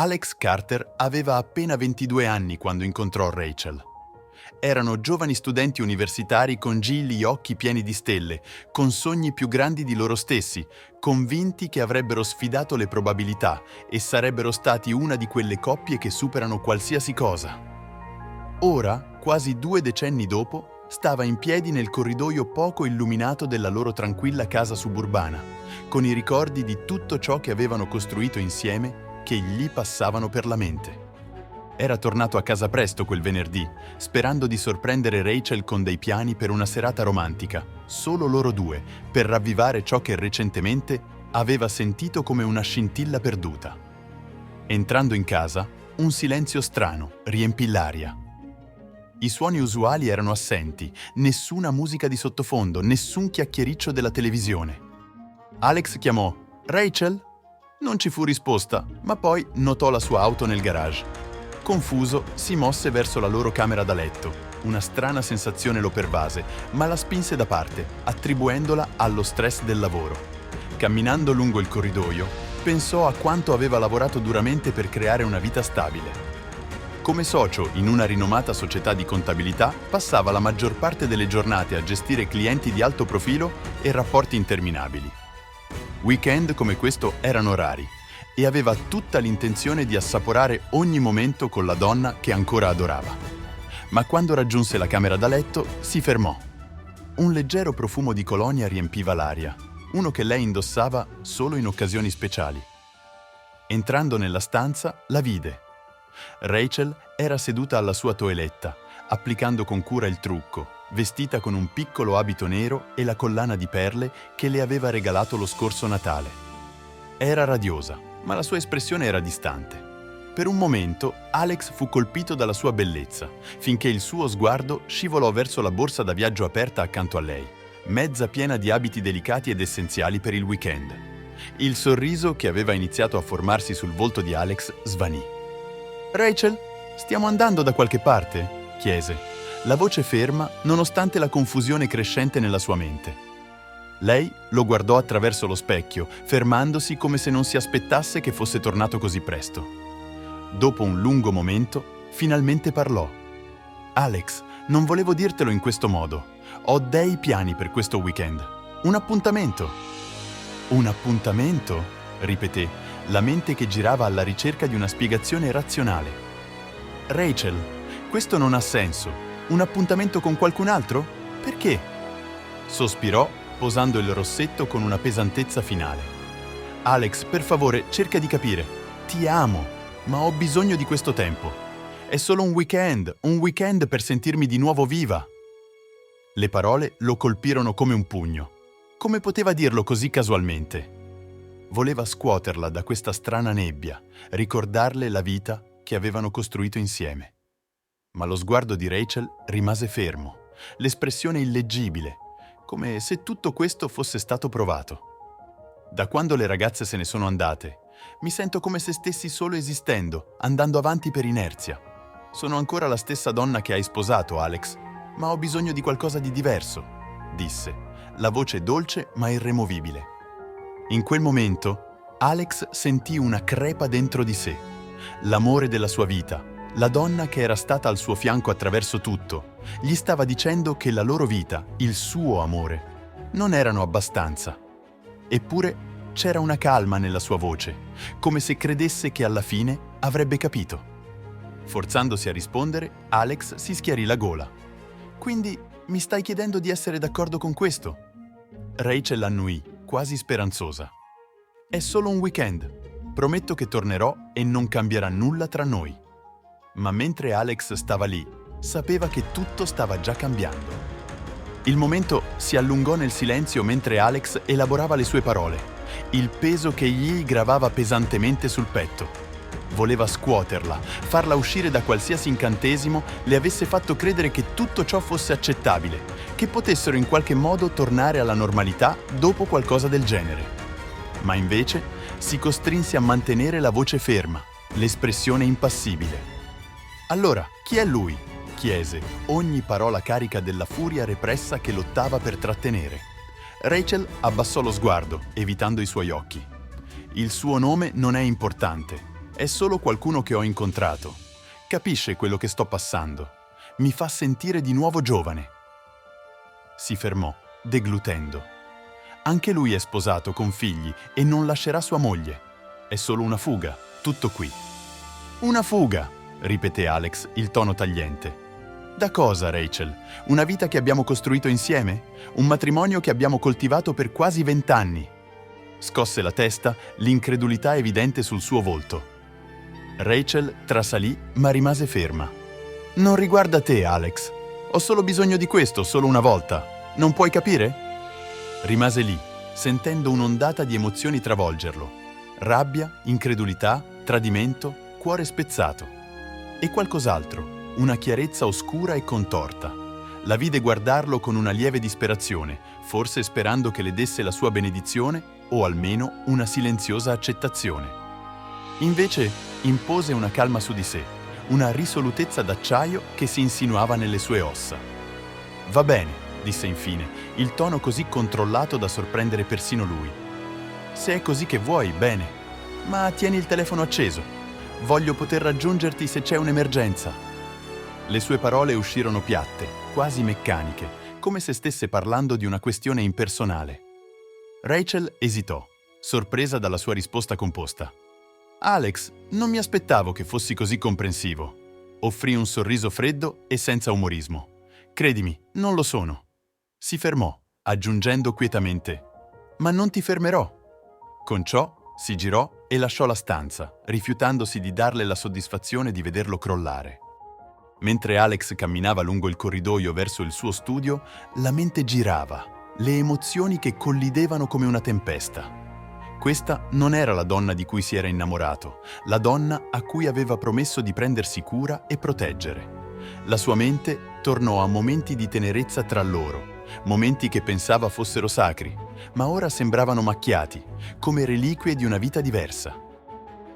Alex Carter aveva appena 22 anni quando incontrò Rachel. Erano giovani studenti universitari con gli occhi pieni di stelle, con sogni più grandi di loro stessi, convinti che avrebbero sfidato le probabilità e sarebbero stati una di quelle coppie che superano qualsiasi cosa. Ora, quasi 2 decenni dopo, stava in piedi nel corridoio poco illuminato della loro tranquilla casa suburbana, con i ricordi di tutto ciò che avevano costruito insieme che gli passavano per la mente. Era tornato a casa presto quel venerdì, sperando di sorprendere Rachel con dei piani per una serata romantica, solo loro due, per ravvivare ciò che recentemente aveva sentito come una scintilla perduta. Entrando in casa, un silenzio strano riempì l'aria. I suoni usuali erano assenti, nessuna musica di sottofondo, nessun chiacchiericcio della televisione. Alex chiamò «Rachel?» Non ci fu risposta, ma poi notò la sua auto nel garage. Confuso, si mosse verso la loro camera da letto. Una strana sensazione lo pervase, ma la spinse da parte, attribuendola allo stress del lavoro. Camminando lungo il corridoio, pensò a quanto aveva lavorato duramente per creare una vita stabile. Come socio in una rinomata società di contabilità, passava la maggior parte delle giornate a gestire clienti di alto profilo e rapporti interminabili. Weekend come questo erano rari e aveva tutta l'intenzione di assaporare ogni momento con la donna che ancora adorava. Ma quando raggiunse la camera da letto, si fermò. Un leggero profumo di colonia riempiva l'aria, uno che lei indossava solo in occasioni speciali. Entrando nella stanza, la vide. Rachel era seduta alla sua toeletta, applicando con cura il trucco, vestita con un piccolo abito nero e la collana di perle che le aveva regalato lo scorso Natale. Era radiosa, ma la sua espressione era distante. Per un momento Alex fu colpito dalla sua bellezza, finché il suo sguardo scivolò verso la borsa da viaggio aperta accanto a lei, mezza piena di abiti delicati ed essenziali per il weekend. Il sorriso che aveva iniziato a formarsi sul volto di Alex svanì. «Rachel, stiamo andando da qualche parte?» chiese. La voce ferma, nonostante la confusione crescente nella sua mente. Lei lo guardò attraverso lo specchio, fermandosi come se non si aspettasse che fosse tornato così presto. Dopo un lungo momento, finalmente parlò. «Alex, non volevo dirtelo in questo modo. Ho dei piani per questo weekend. Un appuntamento!» «Un appuntamento?» ripeté, la mente che girava alla ricerca di una spiegazione razionale. «Rachel, questo non ha senso. Un appuntamento con qualcun altro? Perché?» Sospirò, posando il rossetto con una pesantezza finale. «Alex, per favore, cerca di capire. Ti amo, ma ho bisogno di questo tempo. È solo un weekend per sentirmi di nuovo viva». Le parole lo colpirono come un pugno. Come poteva dirlo così casualmente? Voleva scuoterla da questa strana nebbia, ricordarle la vita che avevano costruito insieme. Ma lo sguardo di Rachel rimase fermo, l'espressione illeggibile, come se tutto questo fosse stato provato. Da quando le ragazze se ne sono andate, mi sento come se stessi solo esistendo, andando avanti per inerzia. Sono ancora la stessa donna che hai sposato, Alex, ma ho bisogno di qualcosa di diverso, disse, la voce dolce ma irremovibile. In quel momento, Alex sentì una crepa dentro di sé, l'amore della sua vita. La donna che era stata al suo fianco attraverso tutto, gli stava dicendo che la loro vita, il suo amore, non erano abbastanza. Eppure c'era una calma nella sua voce, come se credesse che alla fine avrebbe capito. Forzandosi a rispondere, Alex si schiarì la gola. «Quindi mi stai chiedendo di essere d'accordo con questo?» Rachel annuì, quasi speranzosa. «È solo un weekend. Prometto che tornerò e non cambierà nulla tra noi». Ma mentre Alex stava lì, sapeva che tutto stava già cambiando. Il momento si allungò nel silenzio mentre Alex elaborava le sue parole, il peso che gli gravava pesantemente sul petto. Voleva scuoterla, farla uscire da qualsiasi incantesimo le avesse fatto credere che tutto ciò fosse accettabile, che potessero in qualche modo tornare alla normalità dopo qualcosa del genere. Ma invece si costrinse a mantenere la voce ferma, l'espressione impassibile. «Allora, chi è lui?» chiese, ogni parola carica della furia repressa che lottava per trattenere. Rachel abbassò lo sguardo, evitando i suoi occhi. «Il suo nome non è importante. È solo qualcuno che ho incontrato. Capisce quello che sto passando. Mi fa sentire di nuovo giovane. Si fermò, deglutendo. Anche lui è sposato con figli e non lascerà sua moglie. È solo una fuga, tutto qui. Una fuga, ripeté Alex, il tono tagliente. Da cosa, Rachel? Una vita che abbiamo costruito insieme? Un matrimonio che abbiamo coltivato per quasi 20 anni? Scosse la testa, l'incredulità evidente sul suo volto. Rachel trasalì, ma rimase ferma. Non riguarda te, Alex. Ho solo bisogno di questo, solo una volta. Non puoi capire? Rimase lì, sentendo un'ondata di emozioni travolgerlo. Rabbia, incredulità, tradimento, cuore spezzato. E qualcos'altro. Una chiarezza oscura e contorta. La vide guardarlo con una lieve disperazione, forse sperando che le desse la sua benedizione o almeno una silenziosa accettazione. Invece impose una calma su di sé, una risolutezza d'acciaio che si insinuava nelle sue ossa. Va bene, disse infine, il tono così controllato da sorprendere persino lui. Se è così che vuoi, bene, ma tieni il telefono acceso. Voglio poter raggiungerti se c'è un'emergenza. Le sue parole uscirono piatte, quasi meccaniche, come se stesse parlando di una questione impersonale. Rachel esitò, sorpresa dalla sua risposta composta. Alex, non mi aspettavo che fossi così comprensivo. Offrì un sorriso freddo e senza umorismo. Credimi, non lo sono. Si fermò, aggiungendo quietamente: ma non ti fermerò. Con ciò si girò e lasciò la stanza, rifiutandosi di darle la soddisfazione di vederlo crollare. Mentre Alex camminava lungo il corridoio verso il suo studio, la mente girava, le emozioni che collidevano come una tempesta. Questa non era la donna di cui si era innamorato, la donna a cui aveva promesso di prendersi cura e proteggere. La sua mente tornò a momenti di tenerezza tra loro, momenti che pensava fossero sacri, ma ora sembravano macchiati, come reliquie di una vita diversa.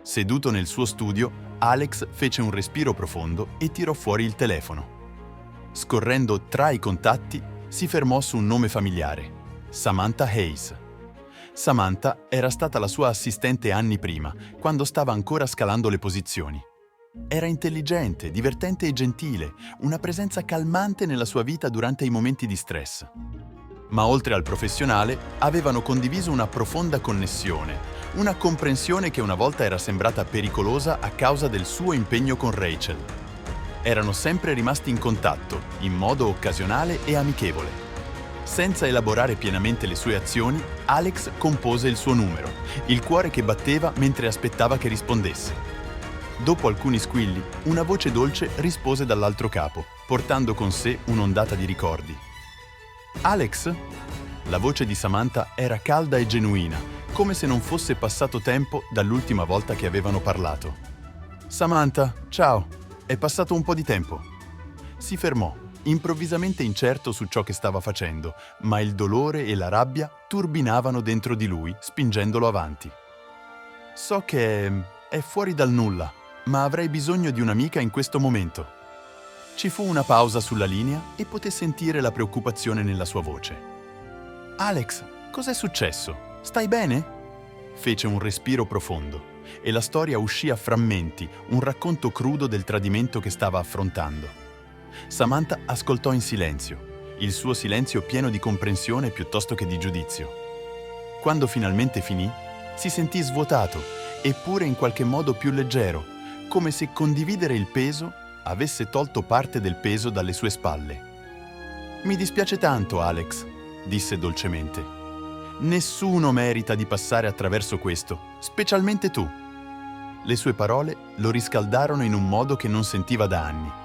Seduto nel suo studio, Alex fece un respiro profondo e tirò fuori il telefono. Scorrendo tra i contatti, si fermò su un nome familiare: Samantha Hayes. Samantha era stata la sua assistente anni prima, quando stava ancora scalando le posizioni. Era intelligente, divertente e gentile, una presenza calmante nella sua vita durante i momenti di stress. Ma oltre al professionale, avevano condiviso una profonda connessione, una comprensione che una volta era sembrata pericolosa a causa del suo impegno con Rachel. Erano sempre rimasti in contatto, in modo occasionale e amichevole. Senza elaborare pienamente le sue azioni, Alex compose il suo numero, il cuore che batteva mentre aspettava che rispondesse. Dopo alcuni squilli, una voce dolce rispose dall'altro capo, portando con sé un'ondata di ricordi. Alex? La voce di Samantha era calda e genuina, come se non fosse passato tempo dall'ultima volta che avevano parlato. Samantha, ciao, è passato un po' di tempo. Si fermò, improvvisamente incerto su ciò che stava facendo, ma il dolore e la rabbia turbinavano dentro di lui, spingendolo avanti. So che è fuori dal nulla, ma avrei bisogno di un'amica in questo momento. Ci fu una pausa sulla linea e poté sentire la preoccupazione nella sua voce. Alex, cos'è successo? Stai bene? Fece un respiro profondo e la storia uscì a frammenti, un racconto crudo del tradimento che stava affrontando. Samantha ascoltò in silenzio, il suo silenzio pieno di comprensione piuttosto che di giudizio. Quando finalmente finì, si sentì svuotato, eppure in qualche modo più leggero, come se condividere il peso avesse tolto parte del peso dalle sue spalle. Mi dispiace tanto, Alex, disse dolcemente. Nessuno merita di passare attraverso questo, specialmente tu. Le sue parole lo riscaldarono in un modo che non sentiva da anni.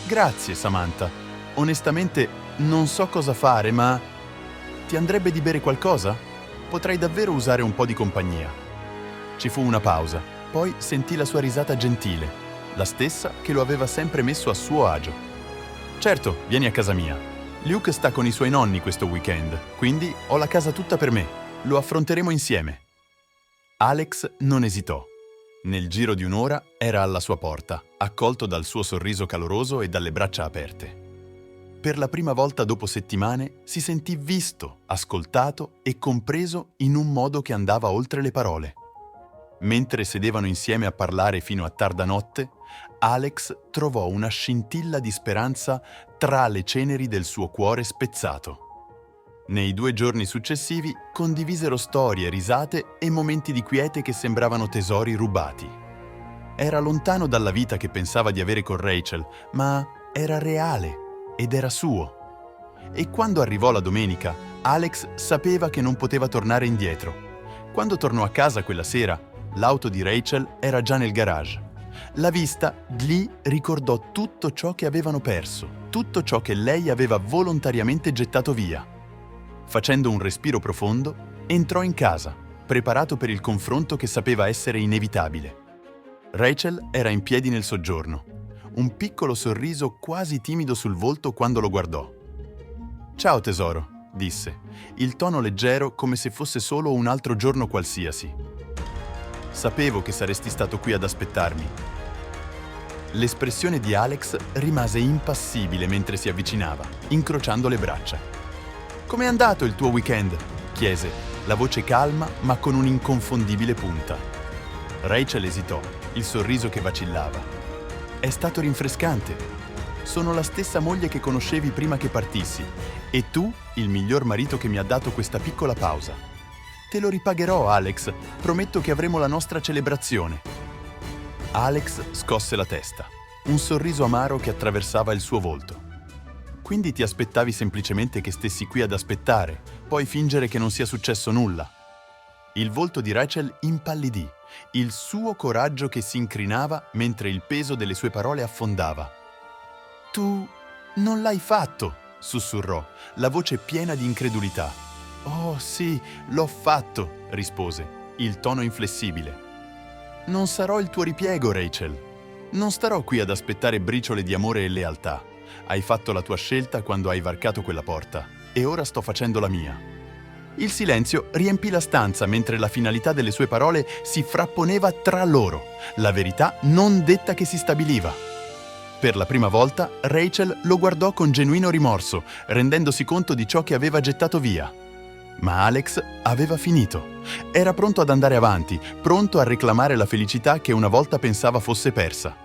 Grazie, Samantha. Onestamente non so cosa fare, ma ti andrebbe di bere qualcosa? Potrei davvero usare un po' di compagnia. Ci fu una pausa, poi sentì la sua risata gentile, la stessa che lo aveva sempre messo a suo agio. Certo, vieni a casa mia. Luke sta con i suoi nonni questo weekend, quindi ho la casa tutta per me. Lo affronteremo insieme. Alex non esitò. Nel giro di un'ora era alla sua porta, accolto dal suo sorriso caloroso e dalle braccia aperte. Per la prima volta dopo settimane si sentì visto, ascoltato e compreso in un modo che andava oltre le parole. Mentre sedevano insieme a parlare fino a tarda notte, Alex trovò una scintilla di speranza tra le ceneri del suo cuore spezzato. Nei 2 giorni successivi condivisero storie, risate e momenti di quiete che sembravano tesori rubati. Era lontano dalla vita che pensava di avere con Rachel, ma era reale ed era suo. E quando arrivò la domenica, Alex sapeva che non poteva tornare indietro. Quando tornò a casa quella sera, l'auto di Rachel era già nel garage. La vista gli ricordò tutto ciò che avevano perso, tutto ciò che lei aveva volontariamente gettato via. Facendo un respiro profondo, entrò in casa, preparato per il confronto che sapeva essere inevitabile. Rachel era in piedi nel soggiorno, un piccolo sorriso quasi timido sul volto quando lo guardò. «Ciao tesoro», disse, il tono leggero come se fosse solo un altro giorno qualsiasi. «Sapevo che saresti stato qui ad aspettarmi». L'espressione di Alex rimase impassibile mentre si avvicinava, incrociando le braccia. «Com'è andato il tuo weekend?» chiese, la voce calma ma con un'inconfondibile punta. Rachel esitò, il sorriso che vacillava. «È stato rinfrescante. Sono la stessa moglie che conoscevi prima che partissi e tu il miglior marito che mi ha dato questa piccola pausa. Te lo ripagherò, Alex. Prometto che avremo la nostra celebrazione». Alex scosse la testa, un sorriso amaro che attraversava il suo volto. «Quindi ti aspettavi semplicemente che stessi qui ad aspettare, poi fingere che non sia successo nulla?» Il volto di Rachel impallidì, il suo coraggio che si incrinava mentre il peso delle sue parole affondava. «Tu non l'hai fatto!» sussurrò, la voce piena di incredulità. «Oh sì, l'ho fatto!» rispose, il tono inflessibile. «Non sarò il tuo ripiego, Rachel. Non starò qui ad aspettare briciole di amore e lealtà. Hai fatto la tua scelta quando hai varcato quella porta e ora sto facendo la mia». Il silenzio riempì la stanza mentre la finalità delle sue parole si frapponeva tra loro, la verità non detta che si stabiliva. Per la prima volta Rachel lo guardò con genuino rimorso, rendendosi conto di ciò che aveva gettato via. Ma Alex aveva finito. Era pronto ad andare avanti, pronto a reclamare la felicità che una volta pensava fosse persa.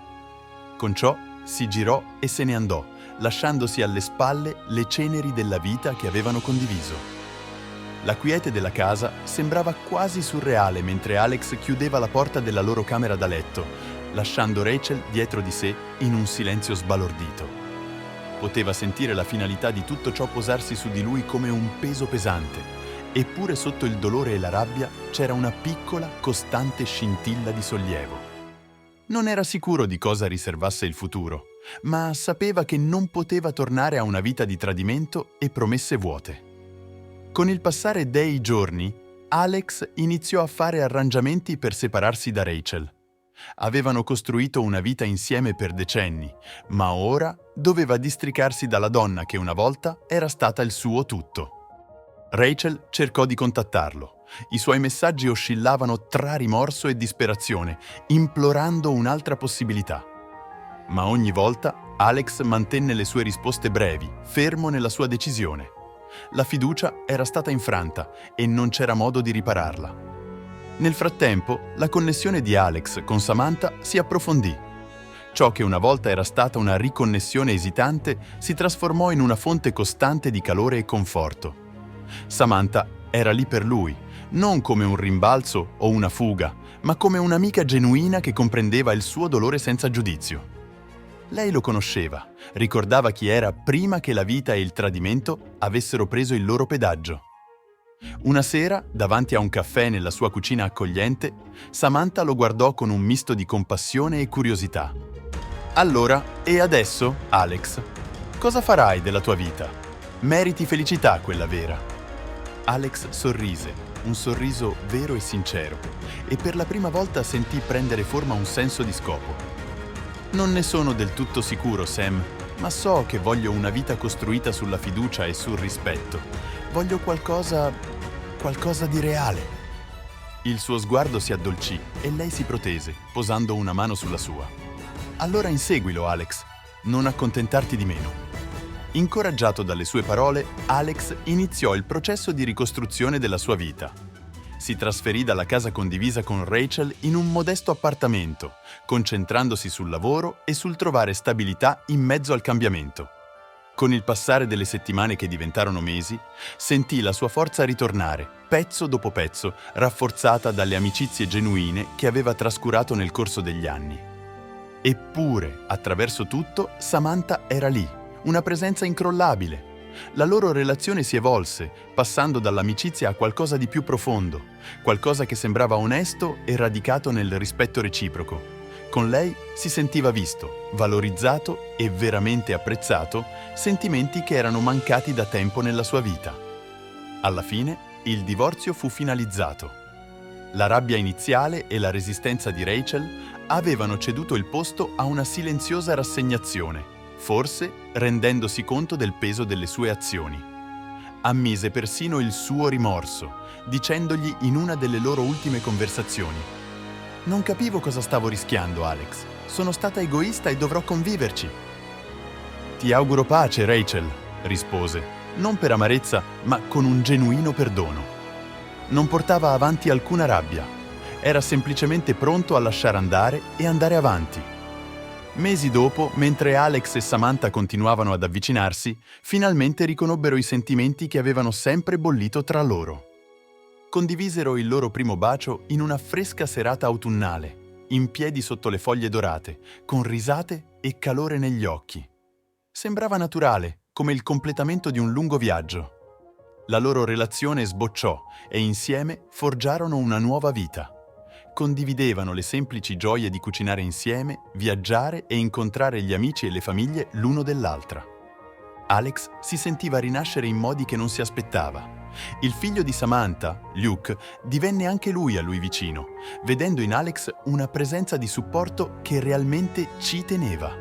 Con ciò si girò e se ne andò, lasciandosi alle spalle le ceneri della vita che avevano condiviso. La quiete della casa sembrava quasi surreale mentre Alex chiudeva la porta della loro camera da letto, lasciando Rachel dietro di sé in un silenzio sbalordito. Poteva sentire la finalità di tutto ciò posarsi su di lui come un peso pesante, eppure sotto il dolore e la rabbia c'era una piccola, costante scintilla di sollievo. Non era sicuro di cosa riservasse il futuro, ma sapeva che non poteva tornare a una vita di tradimento e promesse vuote. Con il passare dei giorni, Alex iniziò a fare arrangiamenti per separarsi da Rachel. Avevano costruito una vita insieme per decenni, ma ora doveva districarsi dalla donna che una volta era stata il suo tutto. Rachel cercò di contattarlo. I suoi messaggi oscillavano tra rimorso e disperazione, implorando un'altra possibilità. Ma ogni volta Alex mantenne le sue risposte brevi, fermo nella sua decisione. La fiducia era stata infranta e non c'era modo di ripararla. Nel frattempo, la connessione di Alex con Samantha si approfondì. Ciò che una volta era stata una riconnessione esitante si trasformò in una fonte costante di calore e conforto. Samantha era lì per lui, non come un rimbalzo o una fuga, ma come un'amica genuina che comprendeva il suo dolore senza giudizio. Lei lo conosceva, ricordava chi era prima che la vita e il tradimento avessero preso il loro pedaggio. Una sera, davanti a un caffè nella sua cucina accogliente, Samantha lo guardò con un misto di compassione e curiosità. «Allora, e adesso, Alex? Cosa farai della tua vita? Meriti felicità, quella vera». Alex sorrise, un sorriso vero e sincero, e per la prima volta sentì prendere forma un senso di scopo. «Non ne sono del tutto sicuro, Sam, ma so che voglio una vita costruita sulla fiducia e sul rispetto. Voglio qualcosa di reale». Il suo sguardo si addolcì e lei si protese, posando una mano sulla sua. «Allora inseguilo, Alex. Non accontentarti di meno». Incoraggiato dalle sue parole, Alex iniziò il processo di ricostruzione della sua vita. Si trasferì dalla casa condivisa con Rachel in un modesto appartamento, concentrandosi sul lavoro e sul trovare stabilità in mezzo al cambiamento. Con il passare delle settimane che diventarono mesi, sentì la sua forza ritornare, pezzo dopo pezzo, rafforzata dalle amicizie genuine che aveva trascurato nel corso degli anni. Eppure, attraverso tutto, Samantha era lì, una presenza incrollabile. La loro relazione si evolse, passando dall'amicizia a qualcosa di più profondo, qualcosa che sembrava onesto e radicato nel rispetto reciproco. Con lei si sentiva visto, valorizzato e veramente apprezzato, sentimenti che erano mancati da tempo nella sua vita. Alla fine, il divorzio fu finalizzato. La rabbia iniziale e la resistenza di Rachel avevano ceduto il posto a una silenziosa rassegnazione, forse rendendosi conto del peso delle sue azioni. Ammise persino il suo rimorso, dicendogli in una delle loro ultime conversazioni: «Non capivo cosa stavo rischiando, Alex. Sono stata egoista e dovrò conviverci». «Ti auguro pace, Rachel», rispose, non per amarezza, ma con un genuino perdono. Non portava avanti alcuna rabbia. Era semplicemente pronto a lasciare andare e andare avanti. Mesi dopo, mentre Alex e Samantha continuavano ad avvicinarsi, finalmente riconobbero i sentimenti che avevano sempre bollito tra loro. Condivisero il loro primo bacio in una fresca serata autunnale, in piedi sotto le foglie dorate, con risate e calore negli occhi. Sembrava naturale, come il completamento di un lungo viaggio. La loro relazione sbocciò e insieme forgiarono una nuova vita. Condividevano le semplici gioie di cucinare insieme, viaggiare e incontrare gli amici e le famiglie l'uno dell'altra. Alex si sentiva rinascere in modi che non si aspettava. Il figlio di Samantha, Luke, divenne anche lui a lui vicino, vedendo in Alex una presenza di supporto che realmente ci teneva.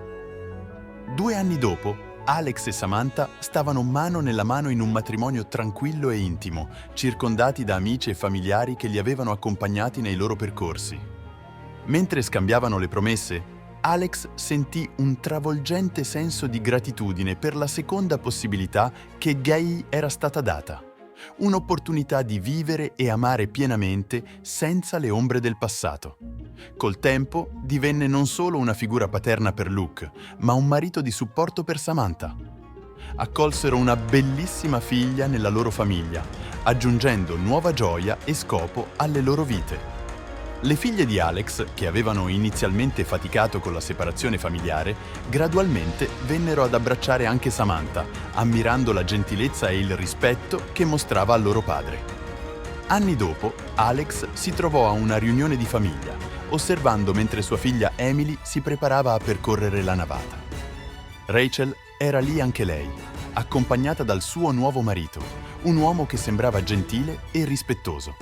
2 anni dopo, Alex e Samantha stavano mano nella mano in un matrimonio tranquillo e intimo, circondati da amici e familiari che li avevano accompagnati nei loro percorsi. Mentre scambiavano le promesse, Alex sentì un travolgente senso di gratitudine per la seconda possibilità che gli era stata data. Un'opportunità di vivere e amare pienamente senza le ombre del passato. Col tempo divenne non solo una figura paterna per Luke, ma un marito di supporto per Samantha. Accolsero una bellissima figlia nella loro famiglia, aggiungendo nuova gioia e scopo alle loro vite. Le figlie di Alex, che avevano inizialmente faticato con la separazione familiare, gradualmente vennero ad abbracciare anche Samantha, ammirando la gentilezza e il rispetto che mostrava al loro padre. Anni dopo, Alex si trovò a una riunione di famiglia, osservando mentre sua figlia Emily si preparava a percorrere la navata. Rachel era lì anche lei, accompagnata dal suo nuovo marito, un uomo che sembrava gentile e rispettoso.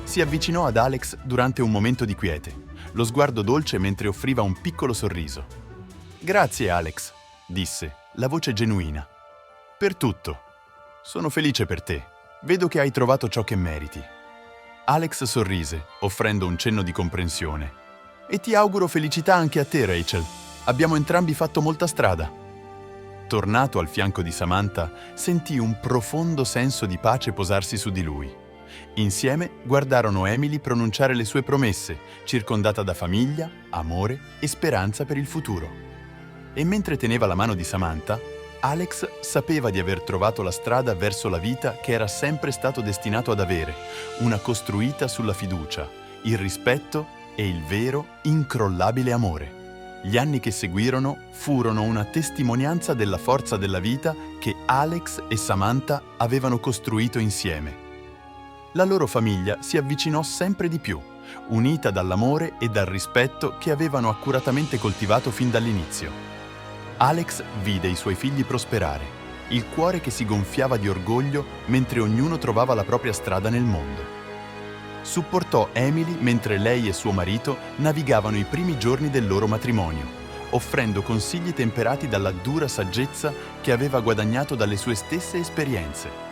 Si avvicinò ad Alex durante un momento di quiete, lo sguardo dolce mentre offriva un piccolo sorriso. «Grazie, Alex», disse, la voce genuina. «Per tutto. Sono felice per te. Vedo che hai trovato ciò che meriti». Alex sorrise, offrendo un cenno di comprensione. «E ti auguro felicità anche a te, Rachel. Abbiamo entrambi fatto molta strada». Tornato al fianco di Samantha, sentì un profondo senso di pace posarsi su di lui. Insieme guardarono Emily pronunciare le sue promesse, circondata da famiglia, amore e speranza per il futuro. E mentre teneva la mano di Samantha, Alex sapeva di aver trovato la strada verso la vita che era sempre stato destinato ad avere, una costruita sulla fiducia, il rispetto e il vero, incrollabile amore. Gli anni che seguirono furono una testimonianza della forza della vita che Alex e Samantha avevano costruito insieme. La loro famiglia si avvicinò sempre di più, unita dall'amore e dal rispetto che avevano accuratamente coltivato fin dall'inizio. Alex vide i suoi figli prosperare, il cuore che si gonfiava di orgoglio mentre ognuno trovava la propria strada nel mondo. Supportò Emily mentre lei e suo marito navigavano i primi giorni del loro matrimonio, offrendo consigli temperati dalla dura saggezza che aveva guadagnato dalle sue stesse esperienze.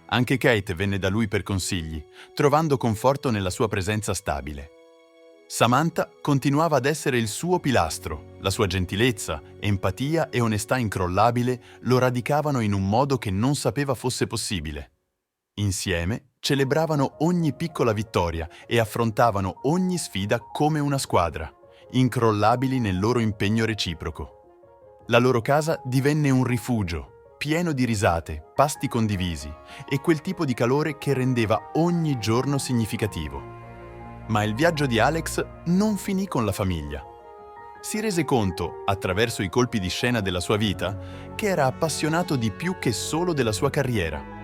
Anche Kate venne da lui per consigli, trovando conforto nella sua presenza stabile. Samantha continuava ad essere il suo pilastro, la sua gentilezza, empatia e onestà incrollabile lo radicavano in un modo che non sapeva fosse possibile. Insieme celebravano ogni piccola vittoria e affrontavano ogni sfida come una squadra, incrollabili nel loro impegno reciproco. La loro casa divenne un rifugio, pieno di risate, pasti condivisi e quel tipo di calore che rendeva ogni giorno significativo. Ma il viaggio di Alex non finì con la famiglia. Si rese conto, attraverso i colpi di scena della sua vita, che era appassionato di più che solo della sua carriera.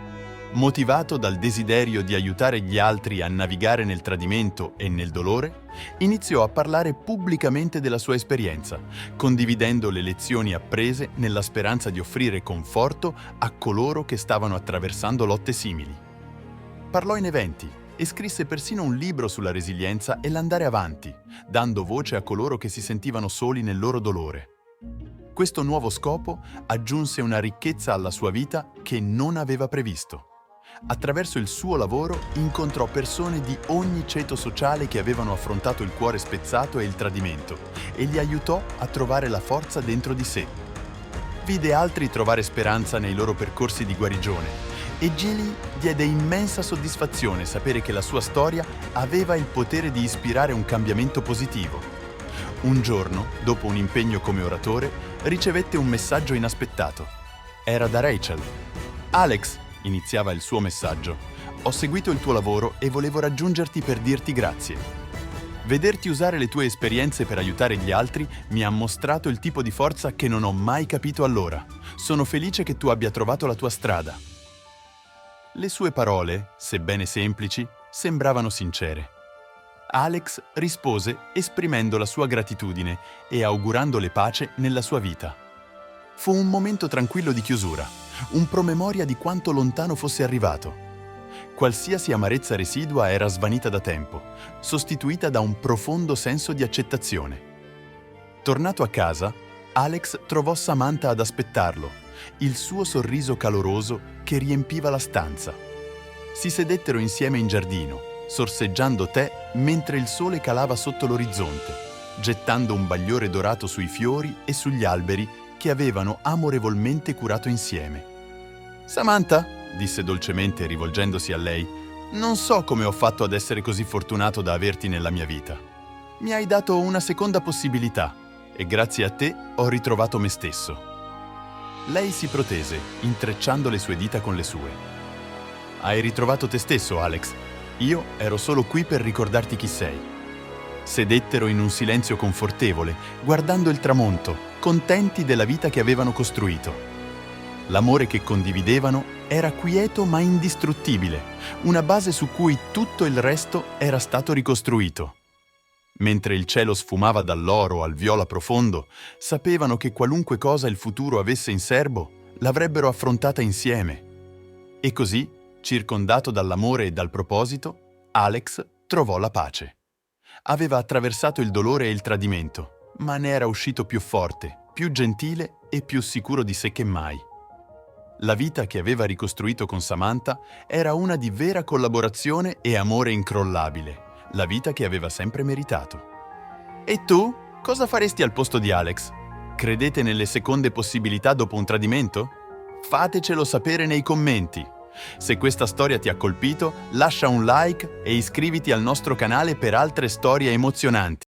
Motivato dal desiderio di aiutare gli altri a navigare nel tradimento e nel dolore, iniziò a parlare pubblicamente della sua esperienza, condividendo le lezioni apprese nella speranza di offrire conforto a coloro che stavano attraversando lotte simili. Parlò in eventi e scrisse persino un libro sulla resilienza e l'andare avanti, dando voce a coloro che si sentivano soli nel loro dolore. Questo nuovo scopo aggiunse una ricchezza alla sua vita che non aveva previsto. Attraverso il suo lavoro incontrò persone di ogni ceto sociale che avevano affrontato il cuore spezzato e il tradimento e li aiutò a trovare la forza dentro di sé. Vide altri trovare speranza nei loro percorsi di guarigione e gli diede immensa soddisfazione sapere che la sua storia aveva il potere di ispirare un cambiamento positivo. Un giorno, dopo un impegno come oratore, ricevette un messaggio inaspettato. Era da Rachel. «Alex», iniziava il suo messaggio, «ho seguito il tuo lavoro e volevo raggiungerti per dirti grazie. Vederti usare le tue esperienze per aiutare gli altri mi ha mostrato il tipo di forza che non ho mai capito allora. Sono felice che tu abbia trovato la tua strada». Le sue parole, sebbene semplici, sembravano sincere. Alex rispose esprimendo la sua gratitudine e augurandole pace nella sua vita. Fu un momento tranquillo di chiusura, un promemoria di quanto lontano fosse arrivato. Qualsiasi amarezza residua era svanita da tempo, sostituita da un profondo senso di accettazione. Tornato a casa, Alex trovò Samantha ad aspettarlo, il suo sorriso caloroso che riempiva la stanza. Si sedettero insieme in giardino, sorseggiando tè mentre il sole calava sotto l'orizzonte, gettando un bagliore dorato sui fiori e sugli alberi che avevano amorevolmente curato insieme. «Samantha», disse dolcemente rivolgendosi a lei, «non so come ho fatto ad essere così fortunato da averti nella mia vita. Mi hai dato una seconda possibilità e grazie a te ho ritrovato me stesso». Lei si protese, intrecciando le sue dita con le sue. «Hai ritrovato te stesso, Alex. Io ero solo qui per ricordarti chi sei». Sedettero in un silenzio confortevole, guardando il tramonto, contenti della vita che avevano costruito. L'amore che condividevano era quieto ma indistruttibile, una base su cui tutto il resto era stato ricostruito. Mentre il cielo sfumava dall'oro al viola profondo, sapevano che qualunque cosa il futuro avesse in serbo, l'avrebbero affrontata insieme. E così, circondato dall'amore e dal proposito, Alex trovò la pace. Aveva attraversato il dolore e il tradimento, ma ne era uscito più forte, più gentile e più sicuro di sé che mai. La vita che aveva ricostruito con Samantha era una di vera collaborazione e amore incrollabile, la vita che aveva sempre meritato. E tu? Cosa faresti al posto di Alex? Credete nelle seconde possibilità dopo un tradimento? Fatecelo sapere nei commenti. Se questa storia ti ha colpito, lascia un like e iscriviti al nostro canale per altre storie emozionanti.